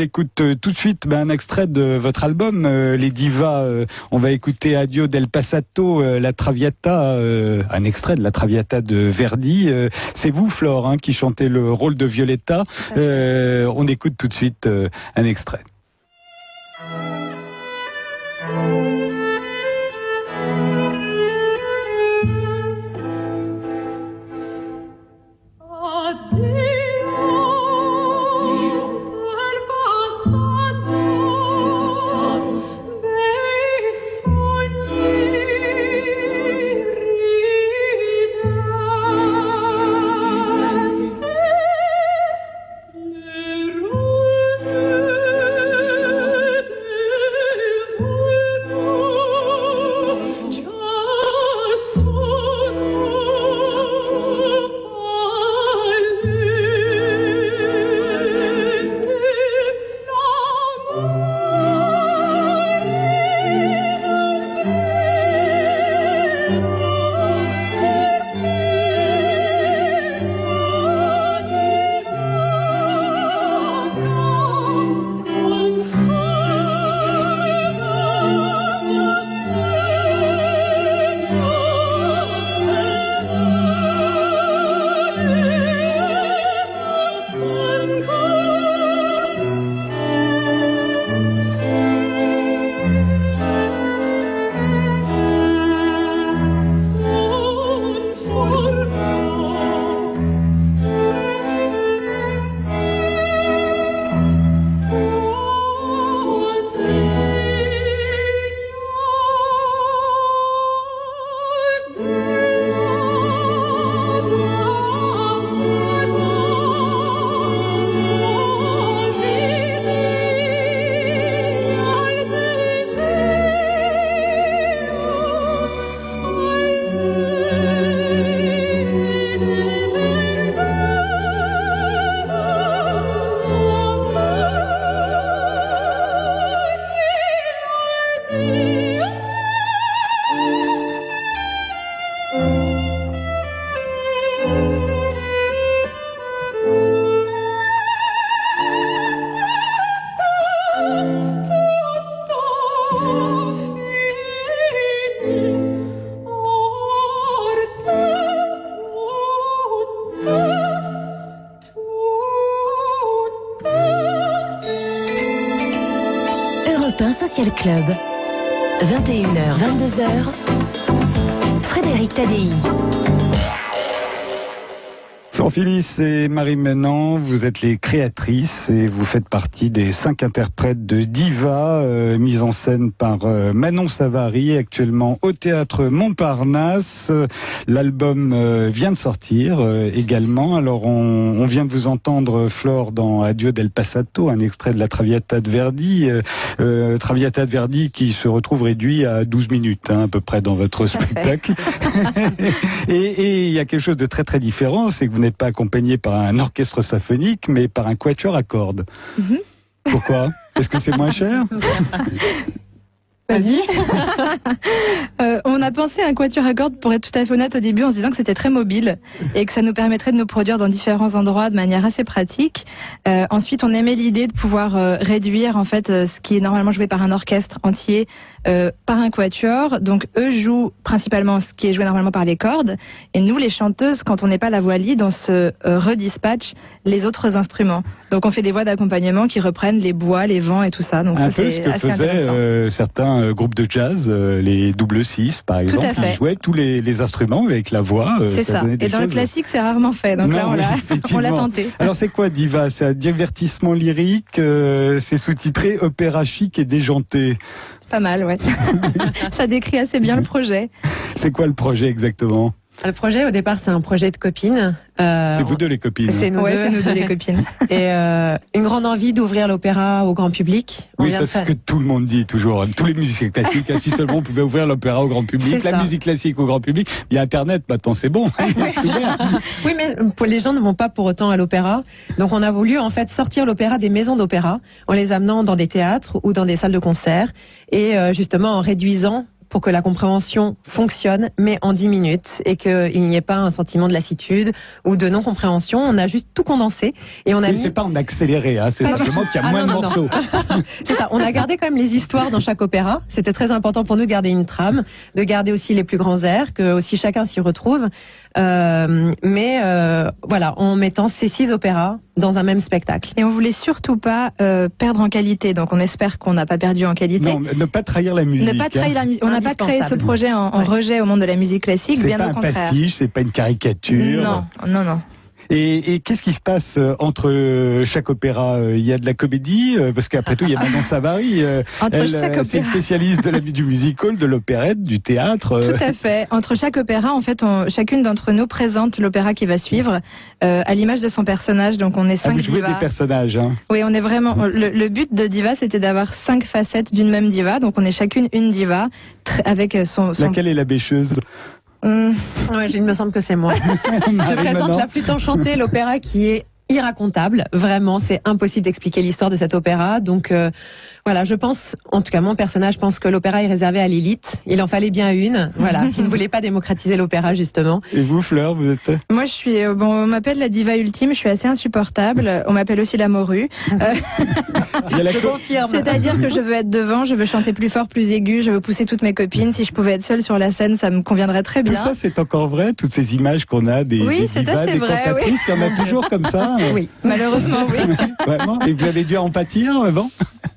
écoute tout de suite un extrait de votre album, Les Divas. On va écouter Addio del Passato, la Traviata, un extrait de la Traviata de Verdi. C'est vous, Flore, hein, qui chantez le rôle de Violetta. On écoute tout de suite un extrait. Social Club, 21h, 22h, Frédéric Tadei. Flore Phillis et Marie Menant, vous êtes les créatrices et vous faites partie des 5 interprètes de Diva, mise en scène par Manon Savary, actuellement au Théâtre Montparnasse. L'album vient de sortir également. Alors on vient de vous entendre, Flore, dans Addio del Passato, un extrait de la Traviata de Verdi. Traviata de Verdi qui se retrouve réduit à 12 minutes à peu près dans votre spectacle. Et il y a quelque chose de très très différent, c'est que vous n'êtes pas accompagné par un orchestre symphonique, mais par un quatuor à cordes. Pourquoi? Est-ce que c'est moins cher? Vas-y. On a pensé à un quatuor à cordes, pour être tout à fait honnête, au début, en se disant que c'était très mobile et que ça nous permettrait de nous produire dans différents endroits de manière assez pratique. Ensuite, on aimait l'idée de pouvoir réduire en fait ce qui est normalement joué par un orchestre entier par un quatuor. Donc eux jouent principalement ce qui est joué normalement par les cordes, et nous, les chanteuses, quand on n'est pas la voix lead, on se redispatche les autres instruments. Donc on fait des voix d'accompagnement qui reprennent les bois, les vents et tout ça. Donc un ça, peu ce que faisaient certains groupes de jazz, les double 6 par exemple, qui jouaient tous les instruments avec la voix. C'est ça. Et dans le classique, c'est rarement fait. Donc là, on l'a tenté. Alors c'est quoi Diva? C'est un divertissement lyrique, c'est sous-titré opéra chic et déjanté. Pas mal, ouais. Ça décrit assez bien le projet. C'est quoi le projet exactement? Le projet, au départ, c'est un projet de copines. C'est vous deux les copines? C'est nous, c'est nous deux les copines. Et une grande envie d'ouvrir l'opéra au grand public. Oui, c'est ce que tout le monde dit toujours. Tous les musiciens classiques, si seulement on pouvait ouvrir l'opéra au grand public, la musique classique au grand public. Il y a Internet, maintenant c'est bon. Oui, mais les gens ne vont pas pour autant à l'opéra. Donc on a voulu en fait sortir l'opéra des maisons d'opéra en les amenant dans des théâtres ou dans des salles de concert et justement en réduisant pour que la compréhension fonctionne, mais en 10 minutes, et qu'il n'y ait pas un sentiment de lassitude ou de non-compréhension. On a juste tout condensé et on a mis... C'est pas en accéléré, hein, c'est simplement qu'il y a moins de morceaux. C'est ça, on a gardé quand même les histoires dans chaque opéra. C'était très important pour nous de garder une trame, de garder aussi les plus grands airs, que aussi chacun s'y retrouve. Voilà, en mettant ces 6 opéras dans un même spectacle. Et on voulait surtout pas perdre en qualité, donc on espère qu'on n'a pas perdu en qualité. Non, ne pas trahir la musique. Ne pas trahir la musique. On n'a pas créé ce projet en rejet au monde de la musique classique, bien au contraire. C'est pas un pastiche, c'est pas une caricature. Non, non, non. Et qu'est-ce qui se passe entre chaque opéra? Il y a de la comédie, parce qu'après tout, il y a Manon Savary. C'est une spécialiste du musical, de l'opérette, du théâtre. Tout à fait. Entre chaque opéra, en fait, chacune d'entre nous présente l'opéra qui va suivre à l'image de son personnage. Donc, on est 5 divas. Vous jouez des personnages. Hein. Oui, on est vraiment. Le but de diva, c'était d'avoir 5 facettes d'une même diva. Donc, on est chacune une diva avec son. Laquelle est la bêcheuse? Ouais, il me semble que c'est moi. Je présente La Flûte enchantée, l'opéra qui est irracontable. Vraiment, c'est impossible d'expliquer l'histoire de cet opéra. Donc voilà, je pense, en tout cas mon personnage pense que l'opéra est réservé à l'élite. Il en fallait bien une, voilà, qui ne voulait pas démocratiser l'opéra justement. Et vous, Fleur, vous êtes... Moi, je suis, on m'appelle la diva ultime. Je suis assez insupportable. On m'appelle aussi la morue. Je confirme. C'est-à-dire que je veux être devant, je veux chanter plus fort, plus aigu, je veux pousser toutes mes copines. Si je pouvais être seule sur la scène, ça me conviendrait très bien. Tout ça, c'est encore vrai, toutes ces images qu'on a des divas, des cantatrices, il y en a toujours comme ça. Oui, malheureusement, oui. Vraiment. Et vous avez dû en pâtir avant?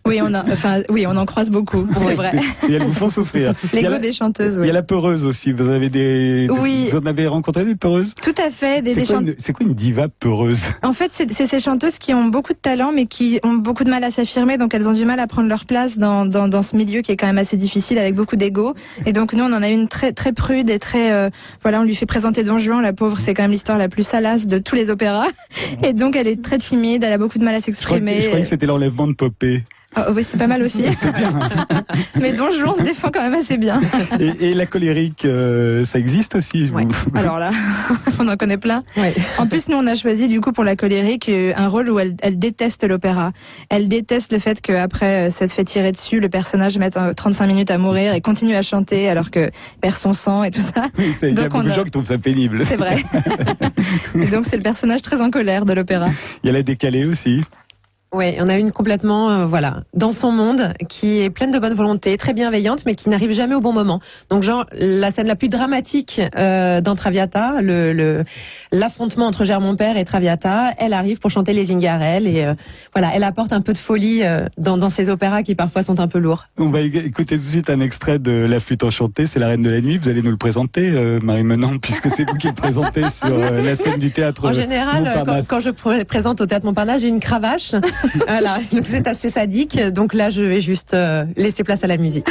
Oui, on en croise beaucoup, c'est vrai. Et elles vous font souffrir. L'ego des chanteuses, oui. Il y a la peureuse aussi. Vous avez vous en avez rencontré des peureuses? Tout à fait. C'est quoi une diva peureuse? En fait, c'est ces chanteuses qui ont beaucoup de talent, mais qui ont beaucoup de mal à s'affirmer, donc elles ont du mal à prendre leur place dans ce milieu qui est quand même assez difficile, avec beaucoup d'ego. Et donc nous, on en a une très très prude et très voilà, on lui fait présenter Don Juan, la pauvre, c'est quand même l'histoire la plus salace de tous les opéras. Et donc elle est très timide, elle a beaucoup de mal à s'exprimer. Je croyais que c'était l'enlèvement de Popée. Oh, oui, c'est pas mal aussi. C'est bien. Mais Don Juan se défend quand même assez bien. Et la colérique, ça existe aussi? Ouais. Alors là, on en connaît plein. Ouais. En plus, nous, on a choisi du coup pour la colérique un rôle où elle déteste l'opéra. Elle déteste le fait qu'après s'être fait tirer dessus, le personnage mette 35 minutes à mourir et continue à chanter alors que perd son sang et tout ça. Oui, il y a beaucoup de gens qui trouvent ça pénible. C'est vrai. Et donc c'est le personnage très en colère de l'opéra. Il y a la décalée aussi. Oui, on a une complètement, voilà, dans son monde, qui est pleine de bonne volonté, très bienveillante, mais qui n'arrive jamais au bon moment. Donc, genre, la scène la plus dramatique dans Traviata, l'affrontement entre Germont-Père et Traviata, elle arrive pour chanter les Zingarelles et voilà, elle apporte un peu de folie dans ces opéras qui parfois sont un peu lourds. On va écouter tout de suite un extrait de La Flûte enchantée, c'est La Reine de la Nuit. Vous allez nous le présenter, Marie Menant, puisque c'est vous qui le présentez sur la scène du théâtre. En général, quand je présente au théâtre Montparnasse, j'ai une cravache. Voilà, donc c'est assez sadique. Donc là, je vais juste laisser place à la musique.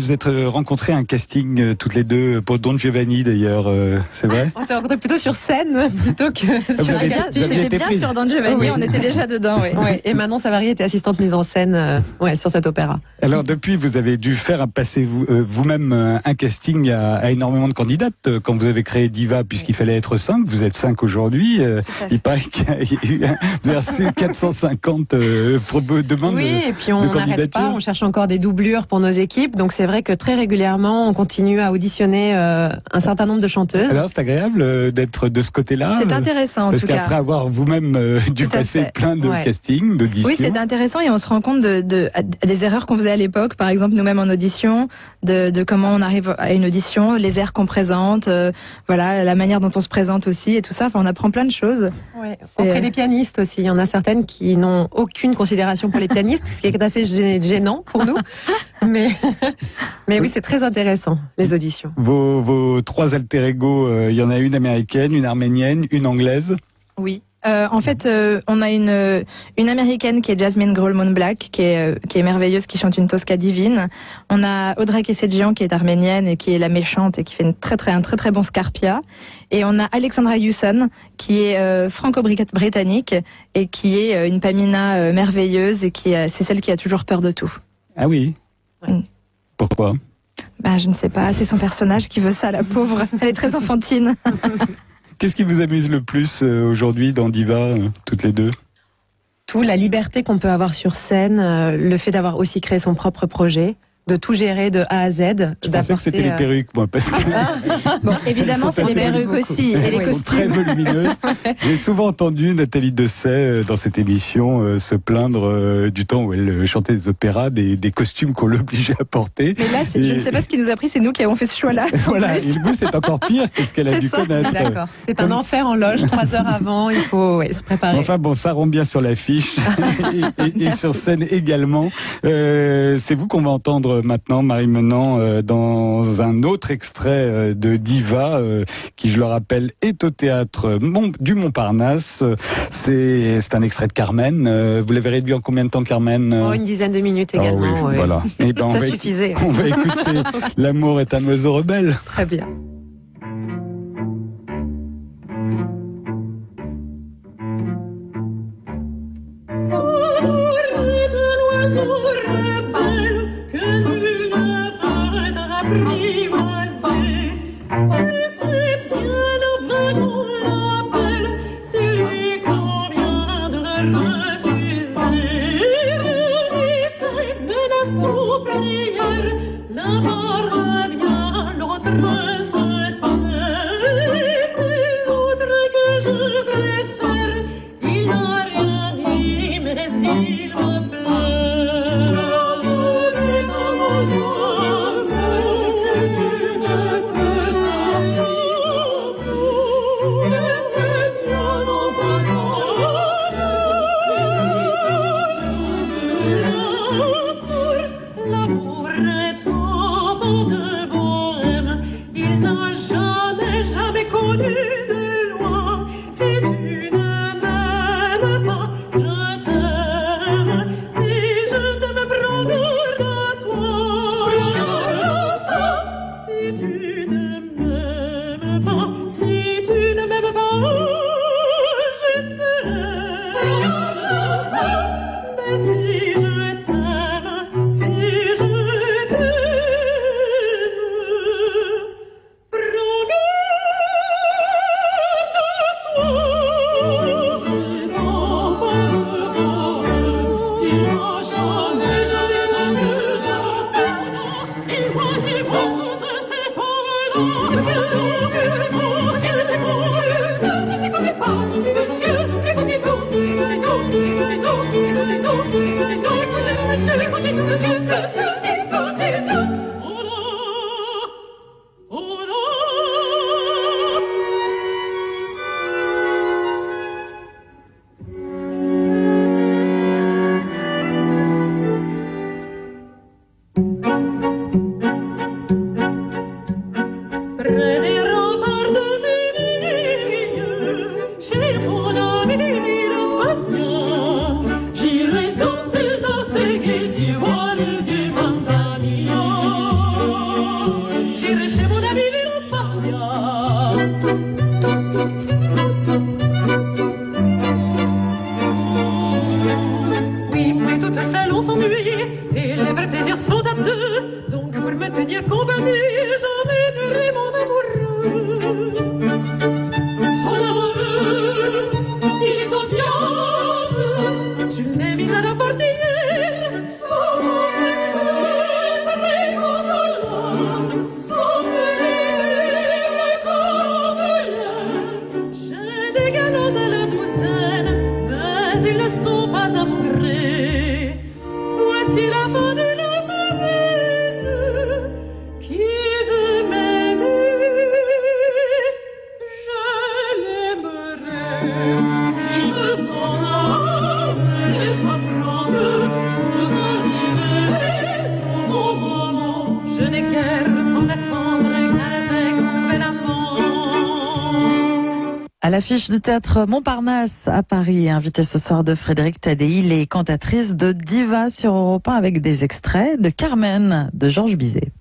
vous êtes rencontrés à un casting toutes les deux pour Don Giovanni d'ailleurs, c'est vrai? On s'est rencontrés plutôt sur scène plutôt que sur vous un avez- casting. vous avez été C'était bien prise. sur Don Giovanni, Oui. on était déjà dedans, oui. Ouais, et Manon Savary était assistante mise en scène sur cet opéra. Alors depuis, vous avez dû faire passer vous-même un casting à énormément de candidates quand vous avez créé Diva, puisqu'il fallait être 5. Vous êtes 5 aujourd'hui. à fait. Il paraît qu'il y a eu vous avez reçu 450 demandes Oui, et puis on de n'arrête candidature. pas, on cherche encore des doublures pour nos équipes. Donc c'est vrai que très régulièrement, on continue à auditionner un certain nombre de chanteuses. Alors c'est agréable d'être de ce côté-là. C'est intéressant en Parce tout qu'après cas. avoir vous-même dû Tout à passer fait. plein de Ouais. castings, d'auditions. Oui, c'est intéressant et on se rend compte des erreurs qu'on faisait à l'époque, par exemple nous-mêmes en audition, de comment on arrive à une audition, les airs qu'on présente, voilà, la manière dont on se présente aussi et tout ça. Enfin, on apprend plein de choses. Ouais. Auprès des pianistes aussi, il y en a certaines qui n'ont aucune considération pour les pianistes, ce qui est assez gênant pour nous. Mais oui, c'est très intéressant, les auditions. Vos 3 alter ego, il y en a une américaine, une arménienne, une anglaise. Oui. En fait, on a une américaine qui est Jasmine Grolmon Black, qui est merveilleuse, qui chante une Tosca divine. On a Audrey Kessedjian, qui est arménienne et qui est la méchante et qui fait un très très bon Scarpia. Et on a Alexandra Hewson, qui est franco-britannique et qui est une Pamina merveilleuse et c'est celle qui a toujours peur de tout. Ah oui. Mm. Pourquoi? Ben, je ne sais pas, c'est son personnage qui veut ça, la pauvre. Elle est très enfantine. Qu'est-ce qui vous amuse le plus aujourd'hui dans Diva, toutes les deux? Tout, la liberté qu'on peut avoir sur scène, le fait d'avoir aussi créé son propre projet, de tout gérer de A à Z. Je pensais que c'était les perruques, moi, parce que Bon, évidemment, c'est les perruques aussi et les elles sont très costumes. volumineuses. J'ai souvent entendu Nathalie Dessay dans cette émission se plaindre du temps où elle chantait des opéras, des costumes qu'on l'obligeait à porter. Mais là, je ne sais pas ce qui nous a pris, c'est nous qui avons fait ce choix-là. en Voilà, plus. et le goût c'est encore pire que ce qu'elle a C'est dû ça. connaître. D'accord. C'est un enfer en loge, 3 heures avant, il faut se préparer. Enfin bon, ça rend bien sur l'affiche et sur scène également. C'est vous qu'on va entendre maintenant, Marie Menant, dans un autre extrait de Diva, qui, je le rappelle, est au théâtre du Montparnasse. C'est un extrait de Carmen. Vous l'avez réduit en combien de temps, Carmen? Oh, une dizaine de minutes Ah également. oui, ouais. voilà. Eh ben, Ça suffisait. on va écouter L'amour est un oiseau rebelle. Très bien. La ils ne sont pas amoureux. Voici la fin de notre belle qui veut m'aimer. Je l'aimerai. Il me s'en âme et s'apprendre. Je n'ai guère le temps d'attendre qu'avec mon nouvel amant. À l'affiche du théâtre Montparnasse à Paris, invité ce soir de Frédéric Tadei, les cantatrices de Diva sur Europe 1 avec des extraits de Carmen de Georges Bizet.